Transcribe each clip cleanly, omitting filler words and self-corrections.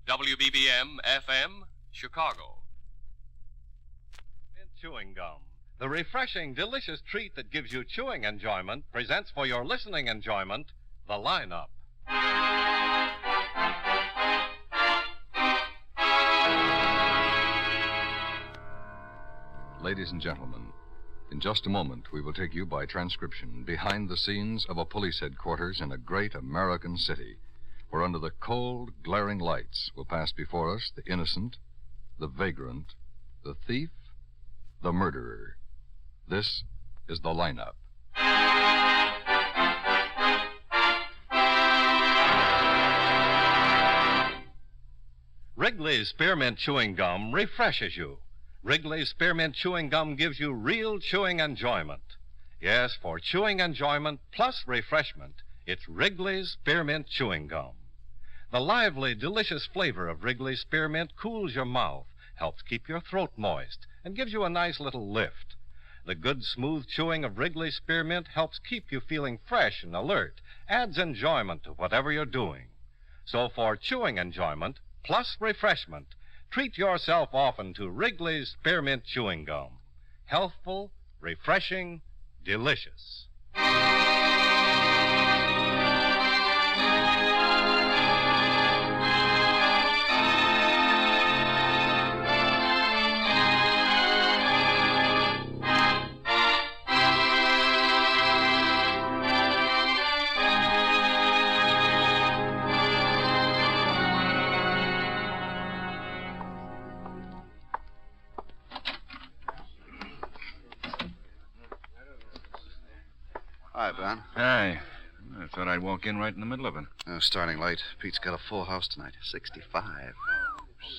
WBBM FM, Chicago. Chewing gum, the refreshing, delicious treat that gives you chewing enjoyment, presents for your listening enjoyment the lineup. Ladies and gentlemen, in just a moment we will take you by transcription behind the scenes of a police headquarters in a great American city, where under the cold, glaring lights will pass before us the innocent, the vagrant, the thief, the murderer. This is the lineup. Wrigley's Spearmint Chewing Gum refreshes you. Wrigley's Spearmint Chewing Gum gives you real chewing enjoyment. Yes, for chewing enjoyment plus refreshment, it's Wrigley's Spearmint Chewing Gum. The lively, delicious flavor of Wrigley's Spearmint cools your mouth, helps keep your throat moist, and gives you a nice little lift. The good, smooth chewing of Wrigley's Spearmint helps keep you feeling fresh and alert, adds enjoyment to whatever you're doing. So for chewing enjoyment plus refreshment, treat yourself often to Wrigley's Spearmint Chewing Gum. Healthful, refreshing, delicious. Hi, Ben. Hi. I thought I'd walk in right in the middle of it. Starting late. Pete's got a full house tonight. 65.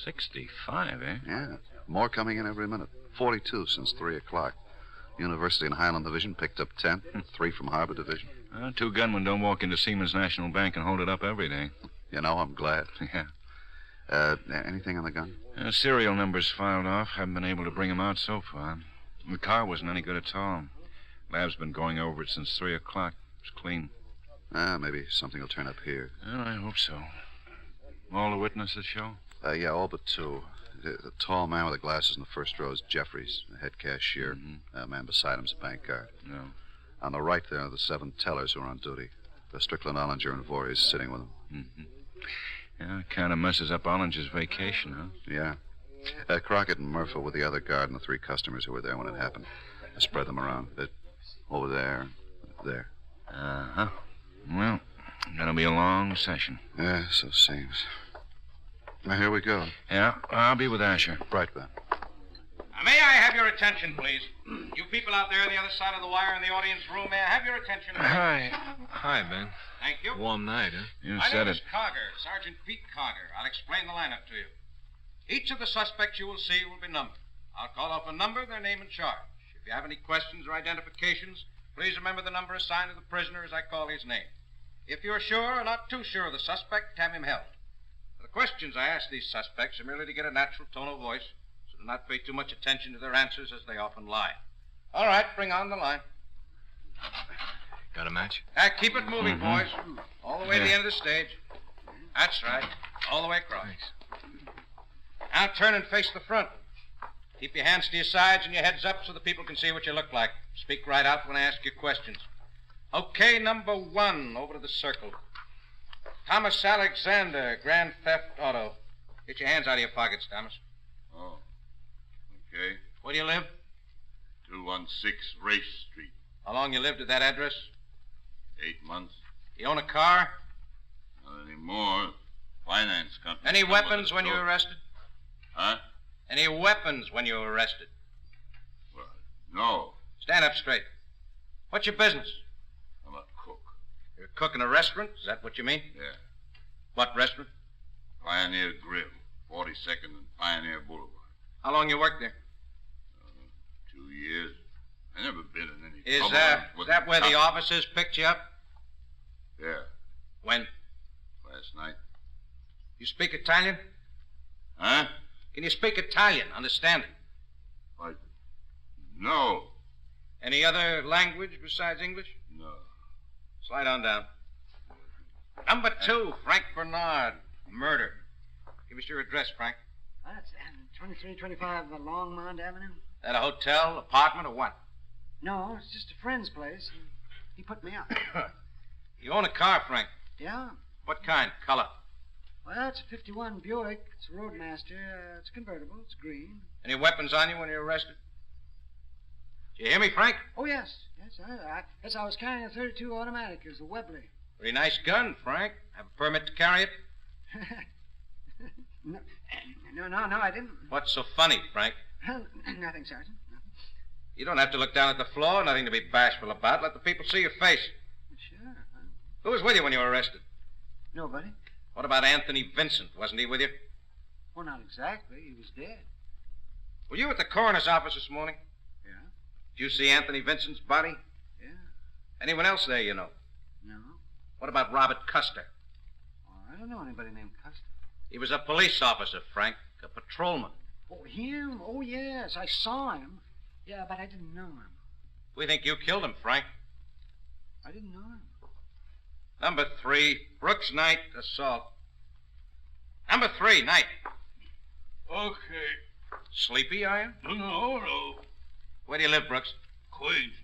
65, eh? Yeah. More coming in every minute. 42 since 3 o'clock. University and Highland Division picked up 10. 3 from Harbor Division. 2 gunmen don't walk into Siemens National Bank and hold it up every day. You know, I'm glad. Yeah. Anything on the gun? Serial numbers filed off. Haven't been able to bring them out so far. The car wasn't any good at all. Lab's been going over it since 3 o'clock. It's clean. Maybe something will turn up here. Well, I hope so. All the witnesses show? Yeah, all but 2. The tall man with the glasses in the first row is Jeffries, the head cashier. The man beside him's a bank guard. No. On the right there are the 7 tellers who are on duty. Strickland, Ollinger, and Voorhees sitting with them. Yeah, it kind of messes up Ollinger's vacation, huh? Yeah. Crockett and Murphy were the other guard and the 3 customers who were there when it happened. I spread them around. They're over there, there. Uh-huh. Well, gonna be a long session. Yeah, so it seems. Now, here we go. Yeah, I'll be with Asher. Right, Ben. May I have your attention, please? You people out there on the other side of the wire in the audience room, may I have your attention, please? Hi, Ben. Thank you. Warm night, huh? You My said name it. is Cogger, Sergeant Pete Cogger. I'll explain the lineup to you. Each of the suspects you will see will be numbered. I'll call off a number, their name and charge. If you have any questions or identifications, please remember the number assigned to the prisoner as I call his name. If you're sure or not too sure of the suspect, have him held. The questions I ask these suspects are merely to get a natural tone of voice, so do not pay too much attention to their answers as they often lie. All right, bring on the line. Got a match? Keep it moving, boys. All the way to the end of the stage. That's right. All the way across. Thanks. Now turn and face the front. Keep your hands to your sides and your heads up so the people can see what you look like. Speak right out when I ask you questions. Okay, number 1, over to the circle. Thomas Alexander, Grand Theft Auto. Get your hands out of your pockets, Thomas. Oh, okay. Where do you live? 216 Race Street. How long you lived at that address? 8 months. You own a car? Not anymore. Finance company. Any weapons when you were arrested? Huh? Any weapons when you were arrested? Well, no. Stand up straight. What's your business? I'm a cook. You're a cook in a restaurant? Is that what you mean? Yeah. What restaurant? Pioneer Grill, 42nd and Pioneer Boulevard. How long you worked there? 2 years. I never been in any Is trouble. that where the officers picked you up? Yeah, When? last night. You speak Italian? Huh? Can you speak Italian? Understand it? Why, no. Any other language besides English? No. Slide on down. Number 2, Frank Bernard. Murder. Give us your address, Frank. That's 2325 Longmont Avenue. That a hotel, apartment, or what? No, it's just a friend's place. He put me up. You own a car, Frank. Yeah? What kind? Color? Well, it's a 51 Buick. It's a Roadmaster. It's convertible. It's green. Any weapons on you when you were arrested? Did you hear me, Frank? Oh, yes. Yes, I was carrying a 32 automatic. It was a Wrigley. Pretty nice gun, Frank. Have a permit to carry it? No, I didn't. What's so funny, Frank? Nothing, Sergeant. Nothing. You don't have to look down at the floor. Nothing to be bashful about. Let the people see your face. Sure. Who was with you when you were arrested? Nobody. What about Anthony Vincent? Wasn't he with you? Well, not exactly. He was dead. Were you at the coroner's office this morning? Yeah? Did you see Anthony Vincent's body? Yeah. Anyone else there you know? No. What about Robert Custer? Oh, I don't know anybody named Custer. He was a police officer, Frank. A patrolman. Oh, him? Oh, yes. I saw him. Yeah, but I didn't know him. We think you killed him, Frank. I didn't know him. Number 3, Brooks Knight, assault. Number 3, Knight. Okay. Sleepy, are you? No. Where do you live, Brooks? Queens.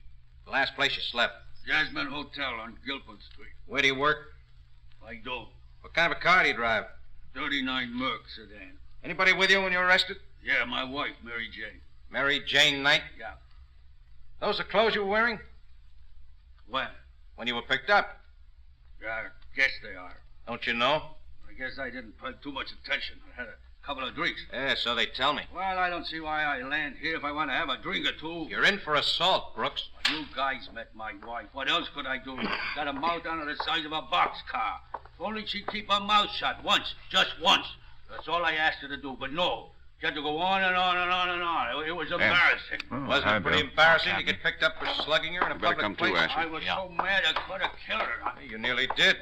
The last place you slept. Jasmine Hotel on Gilpin Street. Where do you work? I don't. What kind of a car do you drive? 39 Merc sedan. Anybody with you when you were arrested? Yeah, my wife, Mary Jane. Mary Jane Knight? Yeah. Those the clothes you were wearing? When? When you were picked up. Yeah, I guess they are. Don't you know? I guess I didn't pay too much attention. I had a couple of drinks. Yeah, so they tell me. Well, I don't see why I land here if I want to have a drink or two. You're in for assault, Brooks. You guys met my wife. What else could I do? Got a mouth under the size of a boxcar. If only she'd keep her mouth shut once, just once. That's all I asked her to do, but no. She had to go on and on and on and on. It was embarrassing. Oh, Wasn't hi, it pretty Bill. embarrassing to get picked up for slugging her in a You better public come place? to, Asher. I was so mad I could have killed her. You nearly did.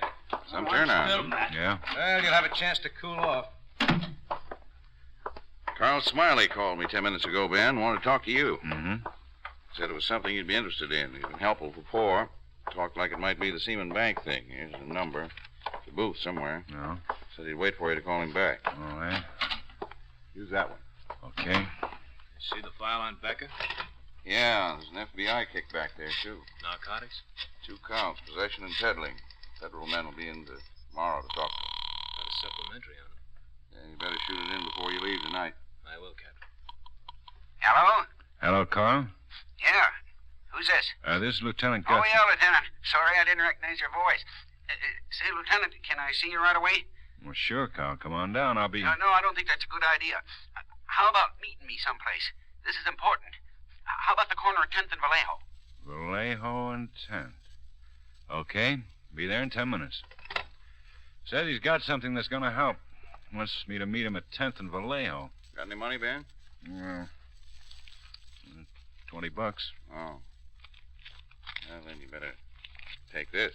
Some I'm turnout. still mad. Yeah? Well, you'll have a chance to cool off. Carl Smiley called me 10 minutes ago, Ben. Wanted to talk to you. Mm-hmm. Said it was something you'd be interested in. He's been helpful before. Talked like it might be the Seaman Bank thing. Here's the number. The booth somewhere. No. Said he'd wait for you to call him back. All right. Use that one. Okay. See the file on Becker? Yeah, there's an FBI kickback there, too. Narcotics? 2 counts, possession and peddling. Federal men will be in tomorrow to talk to him. Got a supplementary on him. Yeah, you better shoot it in before you leave tonight. I will, Captain. Hello? Hello, Carl. Yeah. Who's this? This is Lieutenant Oh, Guthrie. yeah, Lieutenant. Sorry, I didn't recognize your voice. Say, Lieutenant, can I see you right away? Well, sure, Carl. Come on down. I'll be... No, I don't think that's a good idea. How about meeting me someplace? This is important. How about the corner of 10th and Vallejo? Vallejo and 10th. Okay. Be there in 10 minutes. Says he's got something that's going to help. Wants me to meet him at 10th and Vallejo. Got any money, Ben? Well, $20. Oh. Well, then you better take this.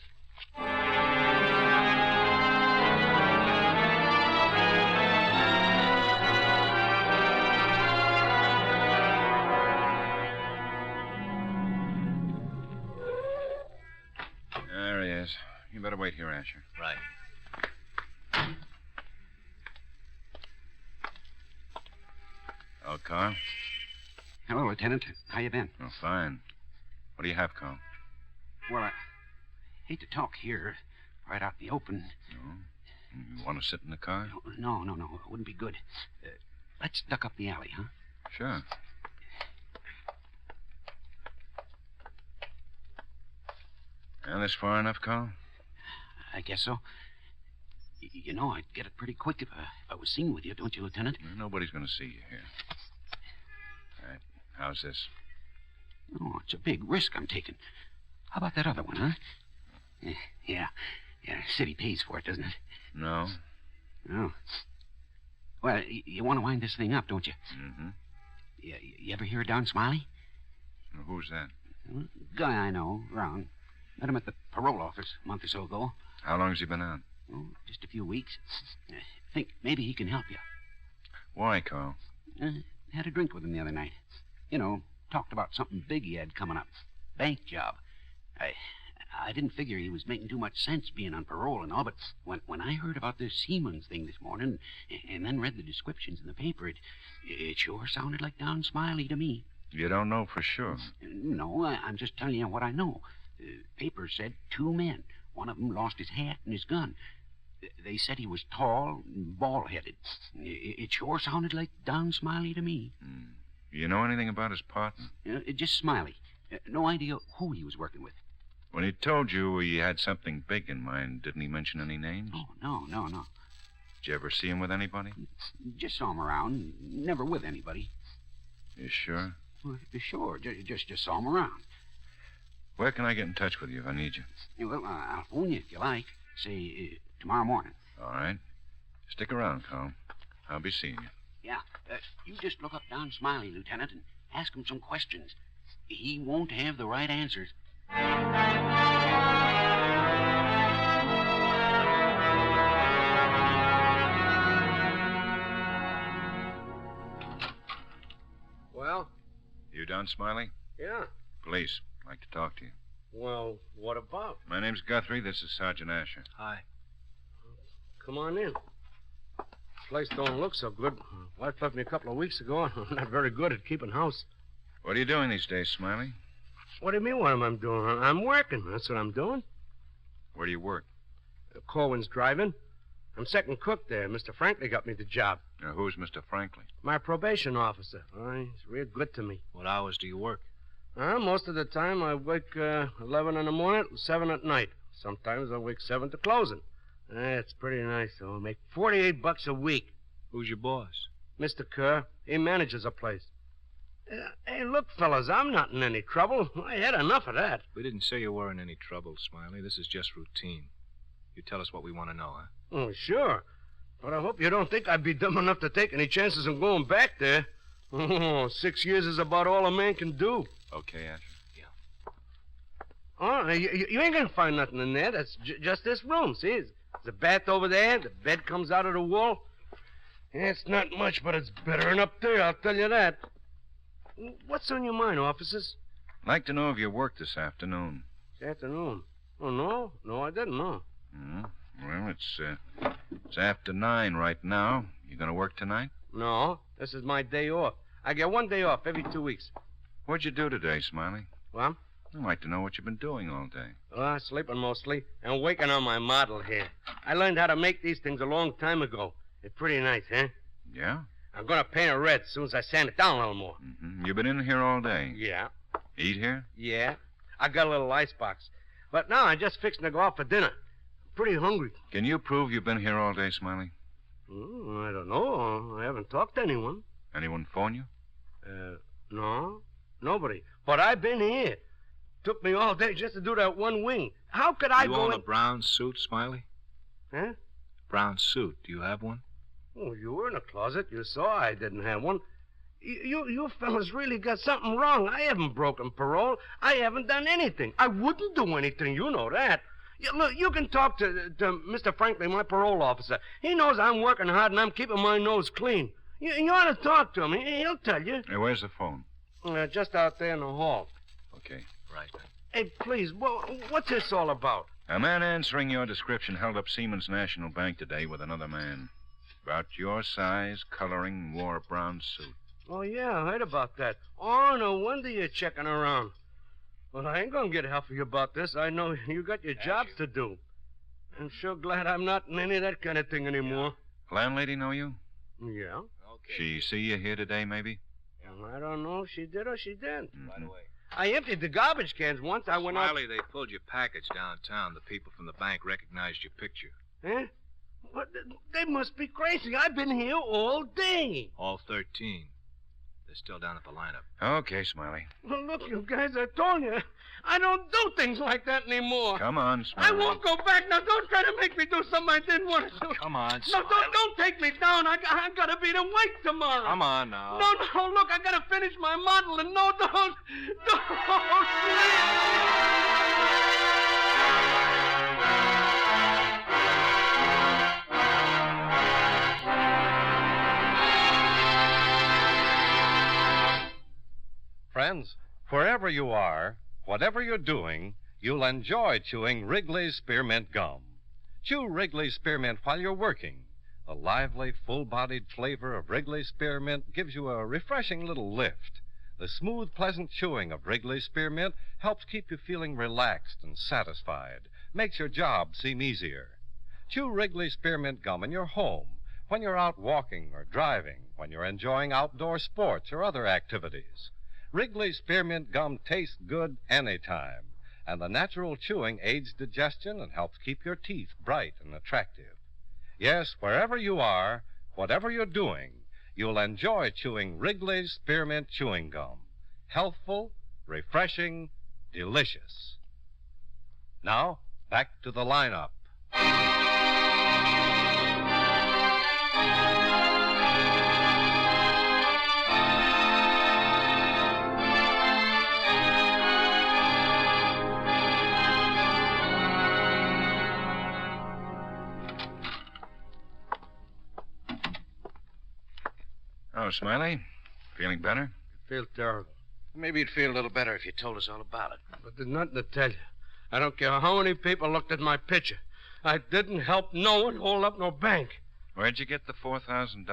There he is. You better wait here, Asher. Right. Oh, Carl? Hello, Lieutenant. How you been? Oh, fine. What do you have, Carl? Well, I hate to talk here, right out in the open. No? You want to sit in the car? No. It wouldn't be good. Let's duck up the alley, huh? Sure. And this far enough, Carl? I guess so. You know, I'd get it pretty quick if I was seen with you, don't you, Lieutenant? Nobody's going to see you here. All right. How's this? Oh, it's a big risk I'm taking. How about that other one, huh? Yeah. City pays for it, doesn't it? No. Oh. Well, you want to wind this thing up, don't you? Mm-hmm. You ever hear of Don Smiley? Well, who's that? Guy I know, around. Met him at the parole office a month or so ago. How long has he been out? Oh, just a few weeks. Think maybe he can help you. Why, Carl? Had a drink with him the other night. You know, talked about something big he had coming up. Bank job. I didn't figure he was making too much sense being on parole and all, but when I heard about this Siemens thing this morning and then read the descriptions in the paper, it sure sounded like Don Smiley to me. You don't know for sure? No, I'm just telling you what I know. Paper said 2 men. One of them lost his hat and his gun. They said he was tall and bald-headed. It sure sounded like Don Smiley to me. You know anything about his partner? Just Smiley. No idea who he was working with. When he told you he had something big in mind, didn't he mention any names? Oh, no. Did you ever see him with anybody? Just saw him around. Never with anybody. You sure? Well, sure. Just saw him around. Where can I get in touch with you if I need you? Well, I'll phone you if you like. Say, tomorrow morning. All right. Stick around, Carl. I'll be seeing you. Yeah. You just look up Don Smiley, Lieutenant, and ask him some questions. He won't have the right answers. Well? You Don Smiley? Yeah. Police. I'd like to talk to you. Well, what about? My name's Guthrie. This is Sergeant Asher. Hi. Come on in. Place don't look so good. Wife left me a couple of weeks ago. I'm not very good at keeping house. What are you doing these days, Smiley? What do you mean what am I doing? I'm working. That's what I'm doing. Where do you work? Corwin's driving. I'm second cook there. Mr. Franklin got me the job. Now, who's Mr. Franklin? My probation officer. He's real good to me. What hours do you work? Most of the time I work 11 in the morning, 7 at night. Sometimes I work 7 to closing. It's pretty nice, though. I make $48 a week. Who's your boss? Mr. Kerr. He manages a place. Hey, look, fellas, I'm not in any trouble. I had enough of that. We didn't say you were in any trouble, Smiley. This is just routine. You tell us what we want to know, huh? Oh, sure. But I hope you don't think I'd be dumb enough to take any chances on going back there. Oh, 6 years is about all a man can do. Okay, Asher. Yeah. Oh, you ain't gonna find nothing in there. That's just this room, see? There's a bath over there. The bed comes out of the wall. Yeah, it's not much, but it's better than up there, I'll tell you that. What's on your mind, officers? I'd like to know if you worked this afternoon. This afternoon? Oh, no? No, I didn't, no. Well, it's after 9 right now. You gonna work tonight? No, this is my day off. I get 1 day off every 2 weeks. What'd you do today, Smiley? What? I'd like to know what you've been doing all day. Sleeping mostly and working on my model here. I learned how to make these things a long time ago. It's pretty nice, huh? Yeah? I'm gonna paint it red as soon as I sand it down a little more. Mm-hmm. You been in here all day? Yeah. Eat here? Yeah. I got a little icebox. But now I'm just fixing to go out for dinner. Pretty hungry. Can you prove you've been here all day, Smiley? I don't know. I haven't talked to anyone. Anyone phone you? No. Nobody. But I've been here. Took me all day just to do that one wing. How could I you go own in... a brown suit, Smiley? Huh? Brown suit. Do you have one? Oh, you were in the closet. You saw I didn't have one. You fellas really got something wrong. I haven't broken parole. I haven't done anything. I wouldn't do anything. You know that. Look, you can talk to Mr. Franklin, my parole officer. He knows I'm working hard and I'm keeping my nose clean. You ought to talk to him. He'll tell you. Hey, where's the phone? Just out there in the hall. Okay. Right. Hey, please, what's this all about? A man answering your description held up Siemens National Bank today with another man. About your size, coloring, wore a brown suit. Oh, yeah, I heard about that. Oh, no wonder you're checking around. Well, I ain't gonna get help you about this. I know you got your jobs to do. I'm sure glad I'm not in any of that kind of thing anymore. Landlady know you? Yeah. Okay. She see you here today, maybe? I don't know if she did or she didn't. Mm-hmm. By the way. I emptied the garbage cans once. I went out... Smiley, they pulled your package downtown. The people from the bank recognized your picture. Huh? What? They must be crazy. I've been here all day. All 13. They're still down at the lineup. Okay, Smiley. Well, look, you guys, I told you. I don't do things like that anymore. Come on, Smiley. I won't go back. Now, don't try to make me do something I didn't want to do. Come on, No, Smiley. don't take me down. I got to be to work tomorrow. Come on now. No, look, I got to finish my model, and no, don't. Friends, wherever you are, whatever you're doing, you'll enjoy chewing Wrigley's Spearmint Gum. Chew Wrigley's Spearmint while you're working. The lively, full-bodied flavor of Wrigley's Spearmint gives you a refreshing little lift. The smooth, pleasant chewing of Wrigley's Spearmint helps keep you feeling relaxed and satisfied, makes your job seem easier. Chew Wrigley's Spearmint Gum in your home, when you're out walking or driving, when you're enjoying outdoor sports or other activities. Wrigley's Spearmint Gum tastes good anytime, and the natural chewing aids digestion and helps keep your teeth bright and attractive. Yes, wherever you are, whatever you're doing, you'll enjoy chewing Wrigley's Spearmint Chewing Gum. Healthful, refreshing, delicious. Now, back to the lineup. Oh, Smiley, feeling better? I feel terrible. Maybe you'd feel a little better if you told us all about it. But there's nothing to tell you. I don't care how many people looked at my picture. I didn't help no one hold up no bank. Where'd you get the $4,000?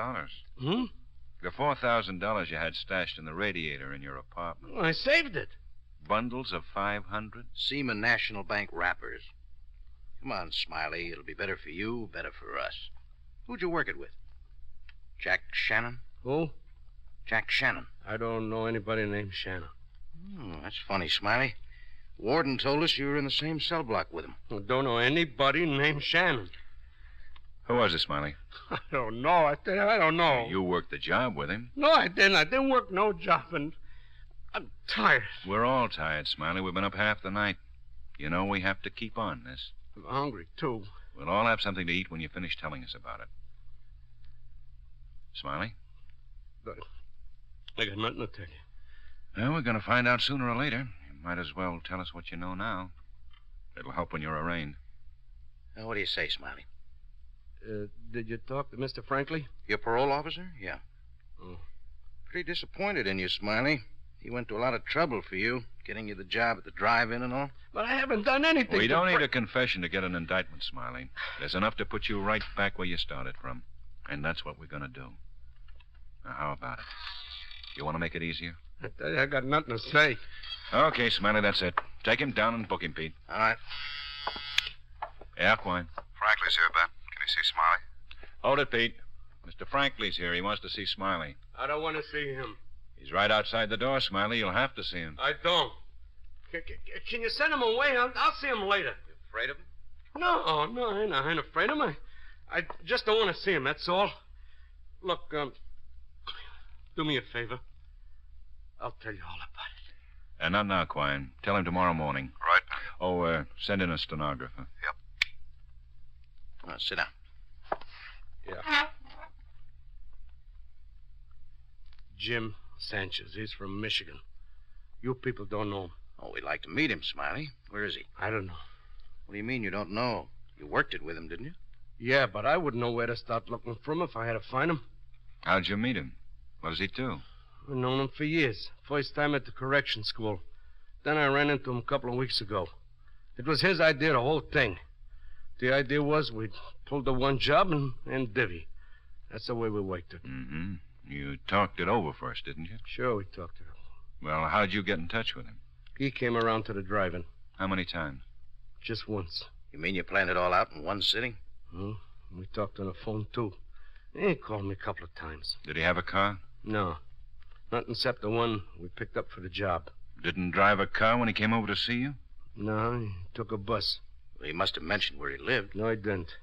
The $4,000 you had stashed in the radiator in your apartment. Well, I saved it. Bundles of 500? Seaman National Bank wrappers. Come on, Smiley. It'll be better for you, better for us. Who'd you work it with? Jack Shannon? Who? Jack Shannon. I don't know anybody named Shannon. That's funny, Smiley. Warden told us you were in the same cell block with him. I don't know anybody named Shannon. Who was it, Smiley? I don't know. I tell you, I don't know. You worked the job with him. No, I didn't. I didn't work no job, and I'm tired. We're all tired, Smiley. We've been up half the night. You know we have to keep on this. I'm hungry, too. We'll all have something to eat when you finish telling us about it. Smiley? But I got nothing to tell you. Well, we're going to find out sooner or later. You might as well tell us what you know now. It'll help when you're arraigned. What do you say, Smiley? Did you talk to Mr. Franklin? Your parole officer? Yeah. Oh. Pretty disappointed in you, Smiley. He went to a lot of trouble for you, getting you the job at the drive-in and all. But I haven't done anything. We don't need a confession to get an indictment, Smiley. There's enough to put you right back where you started from. And that's what we're going to do. Now, how about it? You want to make it easier? I tell you, I got nothing to say. Okay, Smiley, that's it. Take him down and book him, Pete. All right. Yeah, Quine. Franklin's here, Ben. Can you see Smiley? Hold it, Pete. Mr. Franklin's here. He wants to see Smiley. I don't want to see him. He's right outside the door, Smiley. You'll have to see him. I don't. Can you send him away? I'll see him later. You afraid of him? No, I ain't afraid of him. I just don't want to see him, that's all. Look, do me a favor. I'll tell you all about it. And not now, Quine. Tell him tomorrow morning. Right. Oh, send in a stenographer. Yep. Sit down. Yeah. Jim Sanchez. He's from Michigan. You people don't know him. Oh, we'd like to meet him, Smiley. Where is he? I don't know. What do you mean you don't know? You worked it with him, didn't you? Yeah, but I wouldn't know where to start looking for him if I had to find him. How'd you meet him? What does he do? I've known him for years. First time at the correction school. Then I ran into him a couple of weeks ago. It was his idea, the whole thing. The idea was we'd pull the one job and divvy. That's the way we worked it. Mm-hmm. You talked it over first, didn't you? Sure, we talked it over. Well, how'd you get in touch with him? He came around to the drive-in. How many times? Just once. You mean you planned it all out in one sitting? We talked on the phone, too. He called me a couple of times. Did he have a car? No. Not except the one we picked up for the job. Didn't drive a car when he came over to see you? No, he took a bus. Well, he must have mentioned where he lived. No, he didn't.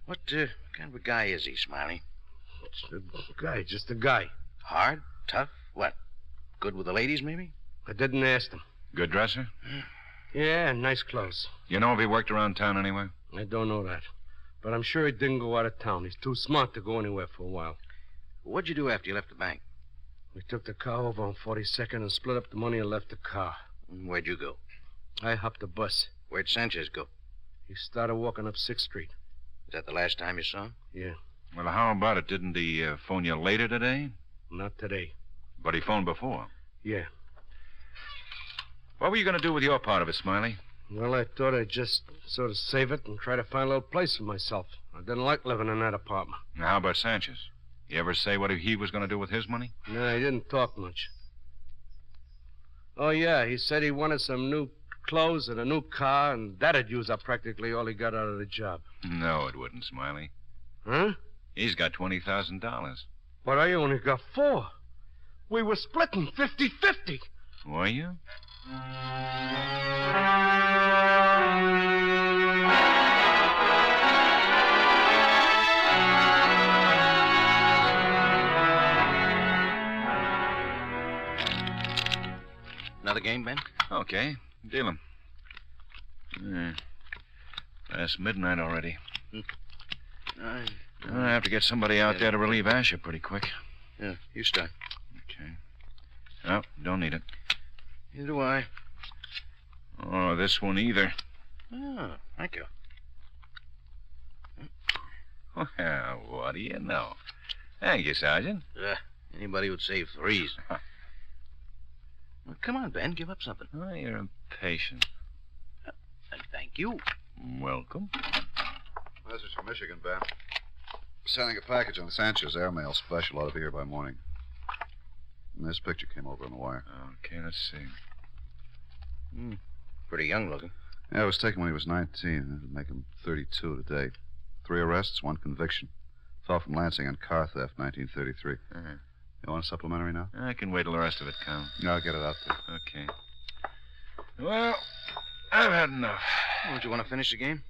What kind of a guy is he, Smiley? Just a guy, just a guy. Hard? Tough? What? Good with the ladies, maybe? I didn't ask him. Good dresser? Yeah, nice clothes. You know if he worked around town anywhere? I don't know that. But I'm sure he didn't go out of town. He's too smart to go anywhere for a while. What'd you do after you left the bank? We took the car over on 42nd and split up the money and left the car. Where'd you go? I hopped the bus. Where'd Sanchez go? He started walking up 6th Street. Is that the last time you saw him? Yeah. Well, how about it? Didn't he phone you later today? Not today. But he phoned before. Yeah. What were you going to do with your part of it, Smiley? Well, I thought I'd just sort of save it and try to find a little place for myself. I didn't like living in that apartment. Now, how about Sanchez? You ever say what he was going to do with his money? No, he didn't talk much. Oh, yeah, he said he wanted some new clothes and a new car, and that'd use up practically all he got out of the job. No, it wouldn't, Smiley. Huh? He's got $20,000. But I only got 4. We were splitting 50-50. Were you? Another game, Ben? Okay. Deal 'em. Past midnight already. I have to get somebody out there to relieve Asher pretty quick. Yeah, you start. Okay. Oh, don't need it. Neither do I. Oh, this one either. Oh, thank you. Well, what do you know? Thank you, Sergeant. Anybody would save 3s. Well, come on, Ben. Give up something. Oh, you're impatient. Thank you. Welcome. Message from Michigan, Ben. Sending a package on Sanchez airmail special. Ought to be here by morning. And this picture came over on the wire. Okay, let's see. Pretty young looking. Yeah, it was taken when he was 19. That would make him 32 today. 3 arrests, 1 conviction. Fell from Lansing on car theft, 1933. You want a supplementary now? I can wait till the rest of it comes. No, I'll get it out there. Okay. Well, I've had enough. Don't you want to finish the game?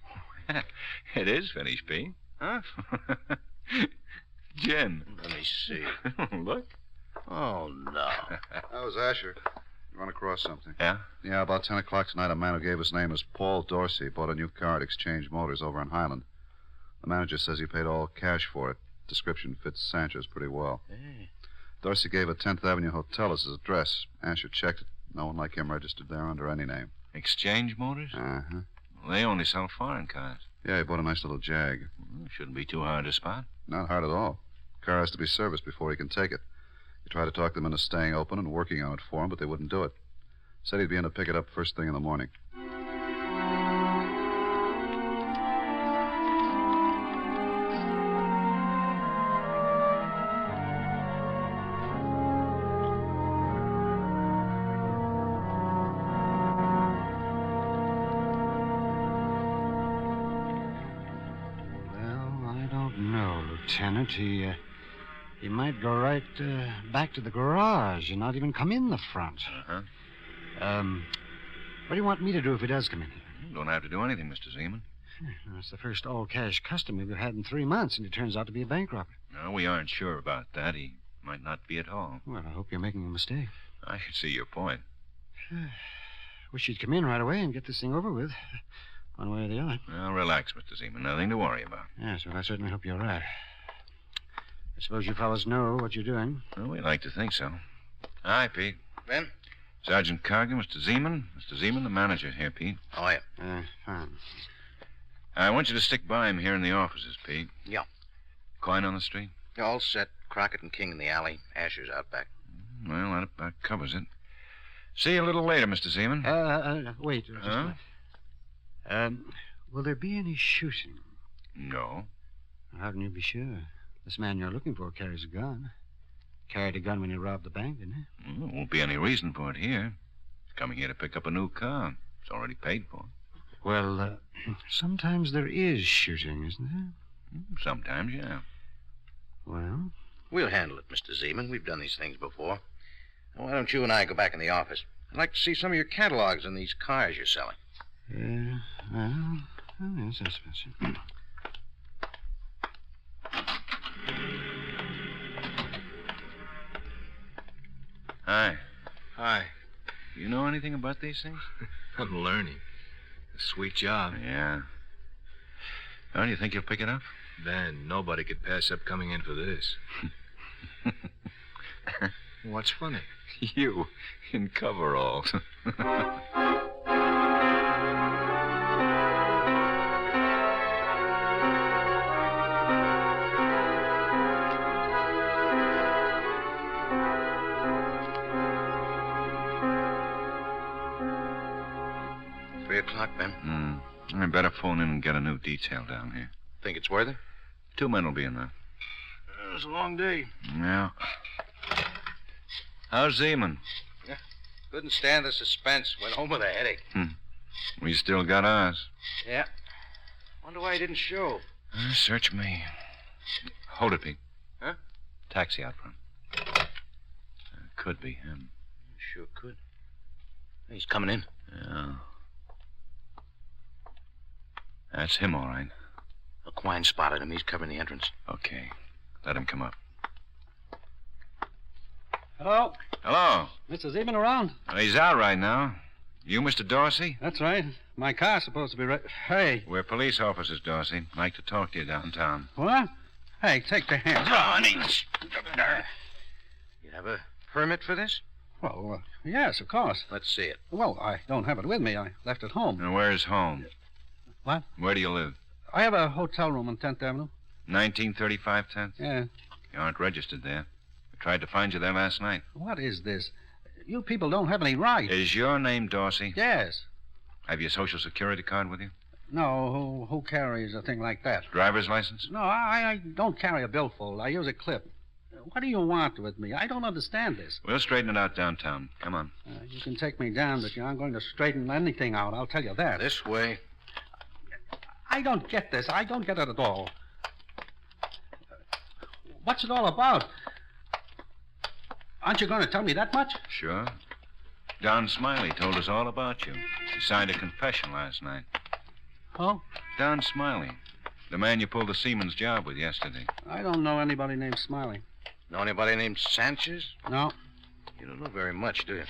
It is finished, Pete. Huh? Gin. Let me see. Look. Oh, no. That was Asher. Run across something. Yeah? Yeah, about 10 o'clock tonight, a man who gave his name as Paul Dorsey bought a new car at Exchange Motors over on Highland. The manager says he paid all cash for it. Description fits Sanchez pretty well. Hey. Dorsey gave a 10th Avenue hotel as his address. Asher checked it. No one like him registered there under any name. Exchange Motors? Uh-huh. Well, they only sell foreign cars. Yeah, he bought a nice little Jag. Well, shouldn't be too hard to spot. Not hard at all. Car has to be serviced before he can take it. He tried to talk them into staying open and working on it for him, but they wouldn't do it. Said he'd be in to pick it up first thing in the morning. Lieutenant, he might go right back to the garage and not even come in the front. What do you want me to do if he does come in here? You don't have to do anything, Mr. Zeman. It's the first all-cash customer we've had in 3 months, and he turns out to be a bank robber. No, we aren't sure about that. He might not be at all. Well, I hope you're making a mistake. I can see your point. Wish you'd come in right away and get this thing over with, one way or the other. Well, relax, Mr. Zeman. Nothing to worry about. Yes, well, I certainly hope you're right. I suppose you fellas know what you're doing. Well, we like to think so. Hi, Pete. Ben? Sergeant Cargan, Mr. Zeman. Mr. Zeman, the manager here, Pete. Oh, yeah. Fine. I want you to stick by him here in the offices, Pete. Yeah. Coin on the street? All set. Crockett and King in the alley. Asher's out back. Well, that about covers it. See you a little later, Mr. Zeman. Wait. Just will there be any shooting? No. How can you be sure? This man you're looking for carries a gun. Carried a gun when he robbed the bank, didn't he? Well, there won't be any reason for it here. He's coming here to pick up a new car. It's already paid for. Well, sometimes there is shooting, isn't there? Sometimes, yeah. Well? We'll handle it, Mr. Zeman. We've done these things before. Now, why don't you and I go back in the office? I'd like to see some of your catalogs on these cars you're selling. Yes, I suppose so. Hi. Hi. You know anything about these things? I'm learning. A sweet job. Yeah. Well, do you think you'll pick it up? Ben, nobody could pass up coming in for this. What's funny? You in coveralls. o'clock, Ben. I better phone in and get a new detail down here. Think it's worth it? 2 men will be enough. It was a long day. Yeah. How's Zeman? Couldn't stand the suspense. Went home with a headache. We still got ours. Yeah. Wonder why he didn't show. Search me. Hold it, Pete. Huh? Taxi out front. Could be him. Sure could. He's coming in. Yeah. That's him, all right. Quine spotted him. He's covering the entrance. Okay. Let him come up. Hello? Hello. Mr. Zeman around? He's out right now. You, Mr. Dorsey? That's right. My car's supposed to be right. Hey. We're police officers, Dorsey. Like to talk to you downtown. What? Hey, take the hands. You have a permit for this? Well, yes, of course. Let's see it. Well, I don't have it with me. I left it home. And where's home? What? Where do you live? I have a hotel room on 10th Avenue. 1935 10th? Yeah. You aren't registered there. We tried to find you there last night. What is this? You people don't have any right. Is your name Dorsey? Yes. Have your Social Security card with you? No, who carries a thing like that? Driver's license? No, I don't carry a billfold. I use a clip. What do you want with me? I don't understand this. We'll straighten it out downtown. Come on. You can take me down, but you aren't going to straighten anything out. I'll tell you that. This way. I don't get this. I don't get it at all. What's it all about? Aren't you going to tell me that much? Sure. Don Smiley told us all about you. He signed a confession last night. Oh? Don Smiley. The man you pulled the seaman's job with yesterday. I don't know anybody named Smiley. Know anybody named Sanchez? No. You don't know very much, do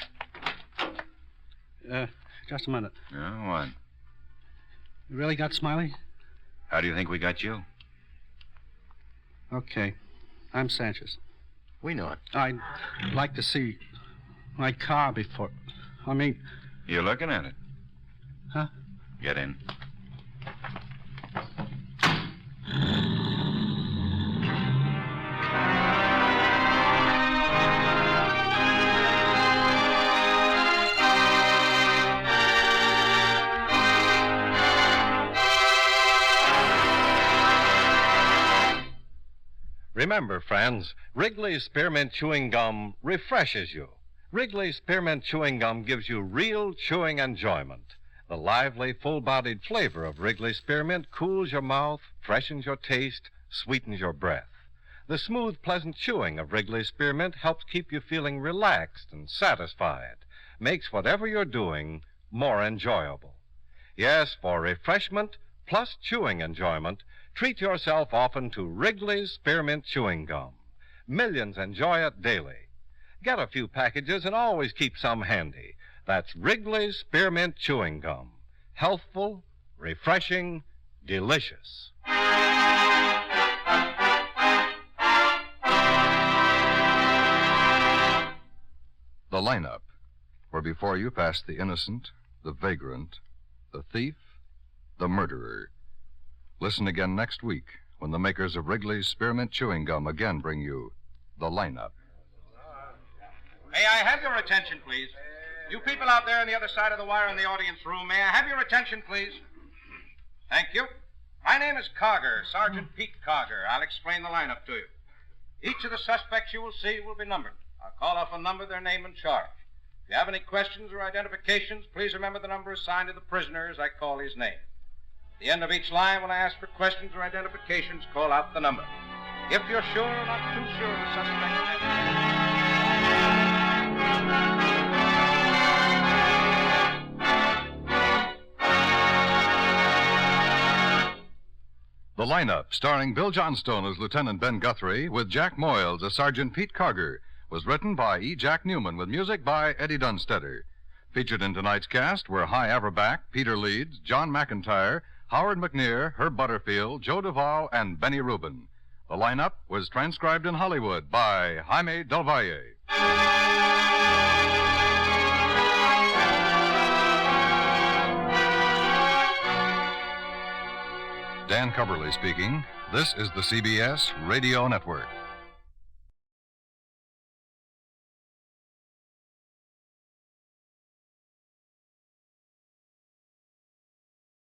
you? Just a minute. No, what? You really got Smiley? How do you think we got you? Okay. I'm Sanchez. We know it. I'd like to see my car before... I mean... You're looking at it. Huh? Get in. Remember, friends, Wrigley's Spearmint Chewing Gum refreshes you. Wrigley's Spearmint Chewing Gum gives you real chewing enjoyment. The lively, full-bodied flavor of Wrigley's Spearmint cools your mouth, freshens your taste, sweetens your breath. The smooth, pleasant chewing of Wrigley's Spearmint helps keep you feeling relaxed and satisfied, makes whatever you're doing more enjoyable. Yes, for refreshment plus chewing enjoyment, treat yourself often to Wrigley's Spearmint Chewing Gum. Millions enjoy it daily. Get a few packages and always keep some handy. That's Wrigley's Spearmint Chewing Gum. Healthful, refreshing, delicious. The lineup, where before you pass the innocent, the vagrant, the thief, the murderer. Listen again next week when the makers of Wrigley's Spearmint Chewing Gum again bring you The Lineup. May I have your attention, please? You people out there on the other side of the wire in the audience room, may I have your attention, please? Thank you. My name is Cogger, Sergeant Pete Cogger. I'll explain the lineup to you. Each of the suspects you will see will be numbered. I'll call off a number, their name, and charge. If you have any questions or identifications, please remember the number assigned to the prisoner as I call his name. At the end of each line, when I ask for questions or identifications, call out the number. If you're sure or not too sure the suspect... The Lineup, starring Bill Johnstone as Lieutenant Ben Guthrie, with Jack Moyles as Sergeant Pete Cogger, was written by E. Jack Newman, with music by Eddie Dunstetter. Featured in tonight's cast were Hy Averback, Peter Leeds, John McIntyre, Howard McNear, Herb Butterfield, Joe Duvall, and Benny Rubin. The Lineup was transcribed in Hollywood by Jaime Del Valle. Dan Coverly speaking. This is the CBS Radio Network.